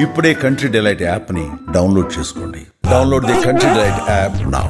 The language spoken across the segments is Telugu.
ఇప్పుడే కంట్రీ డిలైట్ యాప్ని డౌన్లోడ్ చేసుకోండి. Download the country delight app now.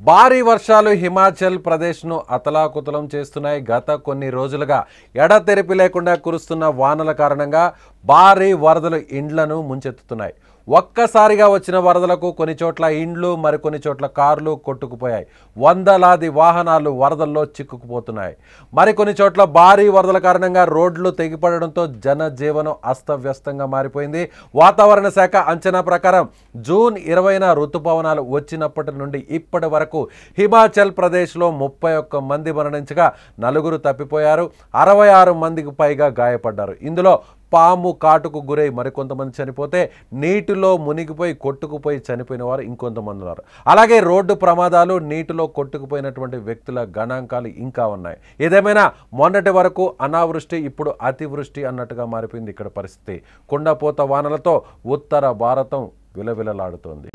భారీ వర్షాలు హిమాచల్ ప్రదేశ్ను అతలాకుతలం చేస్తున్నాయి. గత కొన్ని రోజులుగా ఎడతెరిపి లేకుండా కురుస్తున్న వానల కారణంగా భారీ వరదలు ఇండ్లను ముంచెత్తుతున్నాయి. ఒక్కసారిగా వచ్చిన వరదలకు కొన్ని చోట్ల ఇండ్లు మరికొన్ని చోట్ల కార్లు కొట్టుకుపోయాయి. వందలాది వాహనాలు వరదల్లో చిక్కుకుపోతున్నాయి. మరికొన్ని చోట్ల భారీ వరదల కారణంగా రోడ్లు తెగిపడడంతో జనజీవనం అస్తవ్యస్తంగా మారిపోయింది. వాతావరణ శాఖ అంచనా ప్రకారం జూన్ 20న ఋతుపవనాలు వచ్చినప్పటి నుండి ఇప్పటి వరకు హిమాచల్ ప్రదేశ్లో 31 మంది మరణించగా 4 తప్పిపోయారు. 66 మందికి పైగా గాయపడ్డారు. ఇందులో పాము కాటుకు గురై మరికొంతమంది చనిపోతే నీటిలో మునిగిపోయి కొట్టుకుపోయి చనిపోయిన వారు ఇంకొంతమంది ఉన్నారు. అలాగే రోడ్డు ప్రమాదాలు, నీటిలో కొట్టుకుపోయినటువంటి వ్యక్తుల గణాంకాలు ఇంకా ఉన్నాయి. ఏదేమైనా మొన్నటి వరకు అనావృష్టి ఇప్పుడు అతివృష్టి అన్నట్టుగా మారిపోయింది ఇక్కడ పరిస్థితి. కుండపోత వానలతో ఉత్తర భారతం విలవిలలాడుతోంది.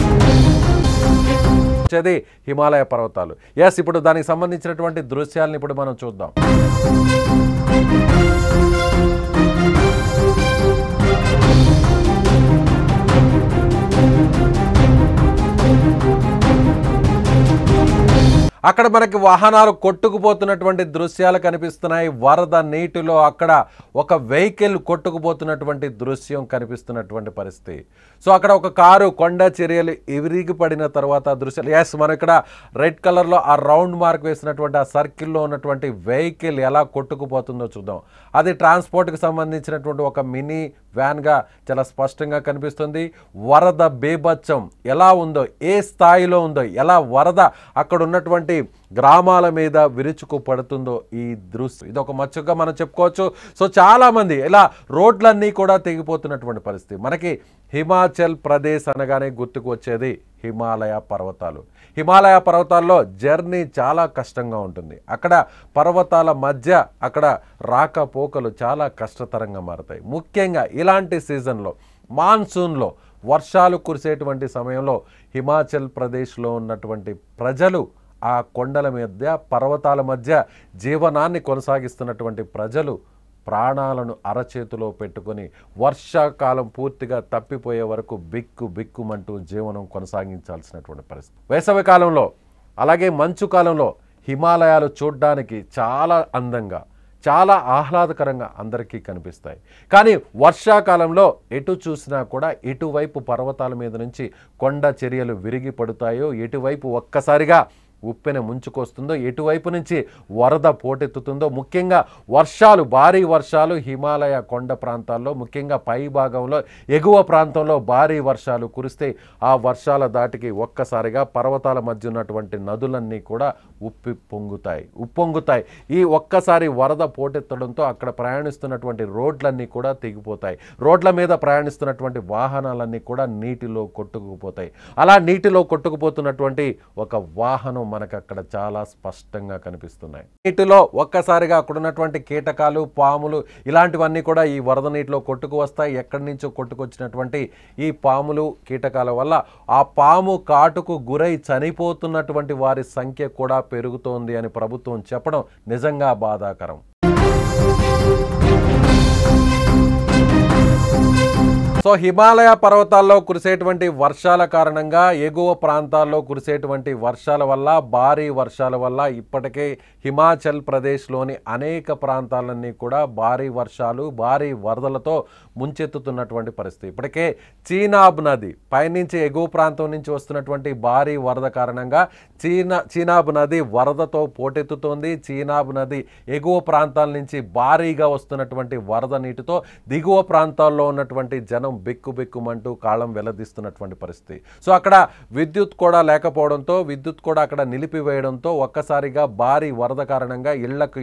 హిమాలయ పర్వతాలు. ఇప్పుడు దానికి సంబంధించినటువంటి దృశ్యాలను ఇప్పుడు మనం చూద్దాం. అక్కడ మనకి వాహనాలు కొట్టుకుపోతున్నటువంటి దృశ్యాలు కనిపిస్తున్నాయి. వరద నీటిలో అక్కడ ఒక వెహికల్ కొట్టుకుపోతున్నటువంటి దృశ్యం కనిపిస్తున్నటువంటి పరిస్థితి. సో అక్కడ ఒక కారు కొండ చర్యలు విరిగి పడిన తర్వాత దృశ్యాలు. మనం ఇక్కడ రెడ్ కలర్లో ఆ రౌండ్ మార్క్ వేసినటువంటి ఆ సర్కిల్లో ఉన్నటువంటి వెహికల్ ఎలా కొట్టుకుపోతుందో చూద్దాం. అది ట్రాన్స్పోర్ట్కి సంబంధించినటువంటి ఒక మినీ వ్యాన్గా చాలా స్పష్టంగా కనిపిస్తుంది. వరద బీభత్సం ఎలా ఉందో, ఏ స్థాయిలో ఉందో, ఎలా వరద అక్కడ ఉన్నటువంటి గ్రామాల మీద విరుచుకు పడుతుందో ఈ దృశ్యం ఇది ఒక మచ్చుగా మనం చెప్పుకోవచ్చు. సో చాలామంది ఇలా రోడ్లన్నీ కూడా తెగిపోతున్నటువంటి పరిస్థితి. మనకి హిమాచల్ ప్రదేశ్ అనగానే గుర్తుకు వచ్చేది హిమాలయ పర్వతాలు. హిమాలయ పర్వతాల్లో జర్నీ చాలా కష్టంగా ఉంటుంది. అక్కడ పర్వతాల మధ్య అక్కడ రాకపోకలు చాలా కష్టతరంగా మారుతాయి. ముఖ్యంగా ఇలాంటి సీజన్లో, మాన్సూన్లో వర్షాలు కురిసేటువంటి సమయంలో హిమాచల్ ప్రదేశ్లో ఉన్నటువంటి ప్రజలు, ఆ కొండల మధ్య పర్వతాల మధ్య జీవనాన్ని కొనసాగిస్తున్నటువంటి ప్రజలు ప్రాణాలను అరచేతిలో పెట్టుకొని వర్షాకాలం పూర్తిగా తప్పిపోయే వరకు బిక్కుమంటూ జీవనం కొనసాగించాల్సినటువంటి పరిస్థితి. వేసవి కాలంలో అలాగే మంచు కాలంలో హిమాలయాలు చూడడానికి చాలా అందంగా, చాలా ఆహ్లాదకరంగా అందరికీ కనిపిస్తాయి. కానీ వర్షాకాలంలో ఎటు చూసినా కూడా ఎటువైపు పర్వతాల మీద నుంచి కొండ చర్యలు విరిగి పడుతాయో, ఎటువైపు ఒక్కసారిగా ఉప్పెన ముంచుకొస్తుందో, ఎటువైపు నుంచి వరద పోటెత్తుతుందో, ముఖ్యంగా వర్షాలు, భారీ వర్షాలు హిమాలయ కొండ ప్రాంతాల్లో, ముఖ్యంగా పై భాగంలో ఎగువ ప్రాంతంలో భారీ వర్షాలు కురిస్తే ఆ వర్షాల దాటికి ఒక్కసారిగా పర్వతాల మధ్య ఉన్నటువంటి నదులన్నీ కూడా ఉప్పొంగుతాయి. ఈ ఒక్కసారి వరద పోటెత్తడంతో అక్కడ ప్రయాణిస్తున్నటువంటి రోడ్లన్నీ కూడా తెగిపోతాయి. రోడ్ల మీద ప్రయాణిస్తున్నటువంటి వాహనాలన్నీ కూడా నీటిలో కొట్టుకుపోతాయి. అలా నీటిలో కొట్టుకుపోతున్నటువంటి ఒక వాహనం మనకు అక్కడ చాలా స్పష్టంగా కనిపిస్తున్నాయి. నీటిలో ఒక్కసారిగా అక్కడ ఉన్నటువంటి కీటకాలు, పాములు ఇలాంటివన్నీ కూడా ఈ వరద నీటిలో కొట్టుకు వస్తాయి. ఎక్కడి నుంచో కొట్టుకొచ్చినటువంటి ఈ పాములు, కీటకాల వల్ల ఆ పాము కాటుకు గురై చనిపోతున్నటువంటి వారి సంఖ్య కూడా పెరుగుతోంది అని ప్రభుత్వం చెప్పడం నిజంగా బాధాకరం. సో హిమాలయ పర్వతాల్లో కురిసేటువంటి వర్షాల కారణంగా, ఎగువ ప్రాంతాల్లో కురిసేటువంటి వర్షాల వల్ల, భారీ వర్షాల వల్ల ఇప్పటికే హిమాచల్ ప్రదేశ్లోని అనేక ప్రాంతాలన్నీ కూడా భారీ వర్షాలు, భారీ వరదలతో ముంచెత్తుతున్నటువంటి పరిస్థితి. ఇప్పటికే చీనాబ్ నది పైనుంచి ఎగువ ప్రాంతం నుంచి వస్తున్నటువంటి భారీ వరద కారణంగా చీనాబ్ నది వరదతో పోటెత్తుతోంది. చీనాబ్ నది ఎగువ ప్రాంతాల నుంచి భారీగా వస్తున్నటువంటి వరద నీటితో దిగువ ప్రాంతాల్లో ఉన్నటువంటి జనం బిక్కుమంటూ కాలం వెల్లదీస్తున్నటువంటి పరిస్థితి. సో అక్కడ విద్యుత్ కూడా లేకపోవడంతో, విద్యుత్ కూడా అక్కడ నిలిపివేయడంతో ఒక్కసారిగా భారీ వరద కారణంగా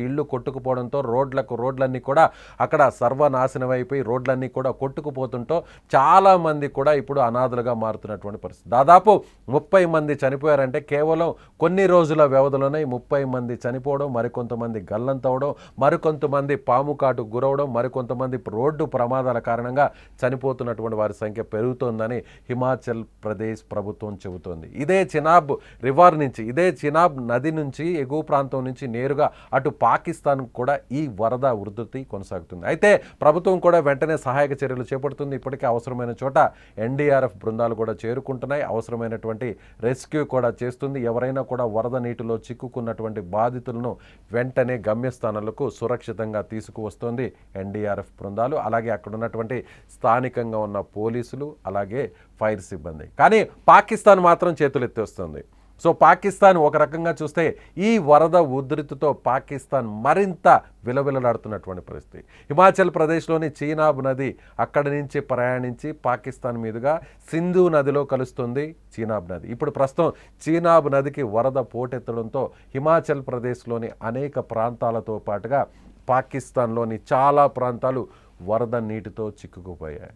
ఇళ్లు కొట్టుకుపోవడంతో రోడ్లన్నీ కూడా అక్కడ సర్వనాశనం అయిపోయి రోడ్లన్నీ కూడా కొట్టుకుపోతుంటో చాలా మంది కూడా ఇప్పుడు అనాథలుగా మారుతున్నటువంటి పరిస్థితి. దాదాపు 30 మంది చనిపోయారంటే కేవలం కొన్ని రోజుల వ్యవధిలోనే 30 మంది చనిపోవడం, మరికొంతమంది గల్లంతవడం, మరికొంతమంది పాము కాటు గురవడం, మరికొంతమంది రోడ్డు ప్రమాదాల కారణంగా చనిపోతున్న చనిపోతున్నటువంటి వారి సంఖ్య పెరుగుతోందని హిమాచల్ ప్రదేశ్ ప్రభుత్వం చెబుతోంది. ఇదే చినాబ్ రివర్ నుంచి, ఇదే చినాబ్ నది నుంచి, ఎగువ ప్రాంతం నుంచి నేరుగా అటు పాకిస్తాన్ కూడా ఈ వరద ఉధృతి కొనసాగుతుంది. అయితే ప్రభుత్వం కూడా వెంటనే సహాయక చర్యలు చేపడుతుంది. ఇప్పటికే అవసరమైన చోట ఎన్డీఆర్ఎఫ్ బృందాలు కూడా చేరుకుంటున్నాయి. అవసరమైనటువంటి రెస్క్యూ కూడా చేస్తుంది. ఎవరైనా కూడా వరద నీటిలో చిక్కుకున్నటువంటి బాధితులను వెంటనే గమ్యస్థానాలకు సురక్షితంగా తీసుకువస్తోంది ఎన్డీఆర్ఎఫ్ బృందాలు. అలాగే అక్కడ ఉన్నటువంటి స్థానికంగా ఉన్న పోలీసులు, అలాగే ఫైర్ సిబ్బంది. కానీ పాకిస్తాన్ మాత్రం చేతులెత్తేస్తుంది. సో పాకిస్తాన్ ఒక రకంగా చూస్తే ఈ వరద ఉధృతితో పాకిస్తాన్ మరింత విలవిలలాడుతున్నటువంటి పరిస్థితి. హిమాచల్ ప్రదేశ్లోని చీనాబ్ నది అక్కడి నుంచి ప్రయాణించి పాకిస్తాన్ మీదుగా సింధు నదిలో కలుస్తుంది చీనాబ్ నది. ఇప్పుడు ప్రస్తుతం చీనాబ్ నదికి వరద పోటెత్తడంతో హిమాచల్ ప్రదేశ్లోని అనేక ప్రాంతాలతో పాటుగా పాకిస్తాన్లోని చాలా ప్రాంతాలు వరద నీటితో చిక్కుకుపోయాయి.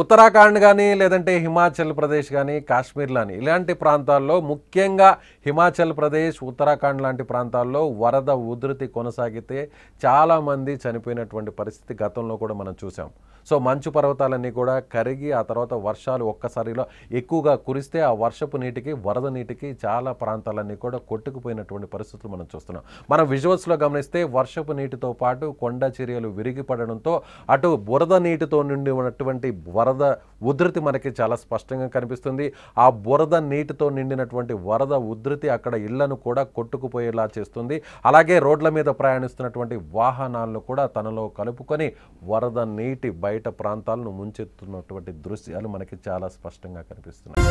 ఉత్తరాఖండ్ కానీ, లేదంటే హిమాచల్ ప్రదేశ్ కానీ, కాశ్మీర్ కానీ ఇలాంటి ప్రాంతాల్లో, ముఖ్యంగా హిమాచల్ ప్రదేశ్, ఉత్తరాఖండ్ లాంటి ప్రాంతాల్లో వరద ఉధృతి కొనసాగితే చాలామంది చనిపోయినటువంటి పరిస్థితి గతంలో కూడా మనం చూసాం. సో మంచు పర్వతాలన్నీ కూడా కరిగి ఆ తర్వాత వర్షాలు ఒక్కసారిలో ఎక్కువగా కురిస్తే ఆ వర్షపు నీటికి, వరద నీటికి చాలా ప్రాంతాలన్నీ కూడా కొట్టుకుపోయినటువంటి పరిస్థితులు మనం చూస్తున్నాం. మనం విజువల్స్లో గమనిస్తే వర్షపు నీటితో పాటు కొండ చర్యలు విరిగిపడడంతో అటు బురద నీటితో నిండి ఉన్నటువంటి వరద ఉధృతి మనకి చాలా స్పష్టంగా కనిపిస్తుంది. ఆ బురద నీటితో నిండినటువంటి వరద ఉధృతి అక్కడ ఇళ్లను కూడా కొట్టుకుపోయేలా చేస్తుంది. అలాగే రోడ్ల మీద ప్రయాణిస్తున్నటువంటి వాహనాలను కూడా తనలో కలుపుకొని వరద నీటి బయట ప్రాంతాలను ముంచెత్తున్నటువంటి దృశ్యాలు మనకి చాలా స్పష్టంగా కనిపిస్తున్నాయి.